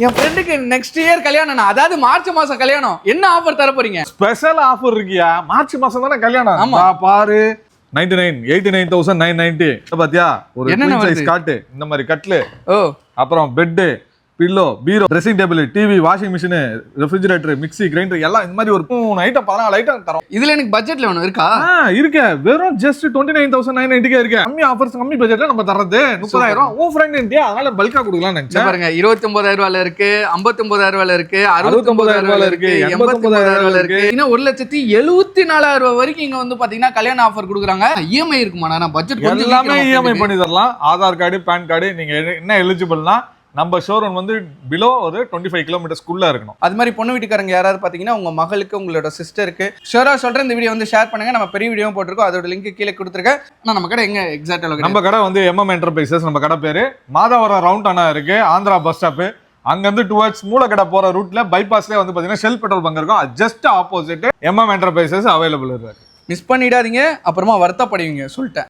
என் ஃப்ரெண்டுக்கு next year கல்யாணம், அதாவது மார்ச் மாசம் கல்யாணம். என்ன ஆஃபர் தர போறீங்க? ஸ்பெஷல் ஆஃபர் இருக்கியா? மார்ச் மாசம் தானே கல்யாணம். ஆமா. பாரு 89,89,990 பாத்தியா? ஒரு என்னென்ன queen size வருது? காட்டு, இந்த மாதிரி கட்லு, ஓ அப்புறம் bed, pillow, bureau, dressing table, TV, washing machine, refrigerator, mixie, grinder எல்லாம் இந்த மாதிரி ஒரு 3 ஐட்டம் 14 ஐட்டம் தரோம். இதுல எனக்கு பட்ஜெட்ல வேணும் இருக்கா? இருக்க வெறும் ஜஸ்ட் 29,990 இருக்கு. கம்மி ஆஃபர்ஸ், கம்மி பட்ஜெட்ல நம்ம தரது 30,000. உன் ஃப்ரெண்ட் இந்தியா, அதனால பல்கா கொடுக்கலாம் நினைச்சேன். பாருங்க 29,000 ரூபாயில இருக்கு, 59,000 ரூபாயில இருக்கு, 69,000 ரூபாயில இருக்கு, 89,000 ரூபாயில இருக்கு, இன்னும் 1,74,000 ரூபாய் வரைக்கும் இங்க வந்து பாத்தீங்கன்னா கல்யாண ஆஃபர் கொடுக்குறாங்க. இஎம்ஐ இருக்குமா? நான் பட்ஜெட் எல்லாமே இஎம்ஐ பண்ணி தரலாம். ஆதார் கார்டு, பேன் கார்டு, நீங்க என்ன எலிஜிபிள்னா நம்ம ஷோரூம் வந்து பிலோ ஒரு 25 கிலோமீட்டர்ஸ்க்குள்ள இருக்கணும். அது மாதிரி பொண்ணு வீட்டுக்காரங்க யாராவது பாத்தீங்கன்னா உங்க மகளுக்கு, உங்களோட சிஸ்டருக்கு ஷோரா சொல்றேன், இந்த வீடியோ வந்து ஷேர் பண்ணுங்க. நம்ம பெரிய வீடியோ போட்டிருக்கோம், அதோட லிங்க் கீழே கொடுத்துருக்கேன். ஆனா நம்ம கடை எங்க எக்ஸாக்டா லொகேஷன்? நம்ம கடை வந்து MM என்டர்பிரைசஸ். நம்ம கடை பேரு மாதவரம் ரவுண்ட் அண்ணா இருக்கு, ஆந்திரா பஸ் ஸ்டாப். அங்க இருந்து டுவர்ட்ஸ் மூலக்கடை போற ரூட்ல பைபாஸ்ல வந்து பாத்தீங்கன்னா ஷெல் பெட்ரோல் பங்க் இருக்கும். Just opposite MM enterprises available இருக்கு. மிஸ் பண்ணிடாதீங்க, அப்புறமா வருத்தப்படுவீங்க சொல்லிட்டேன்.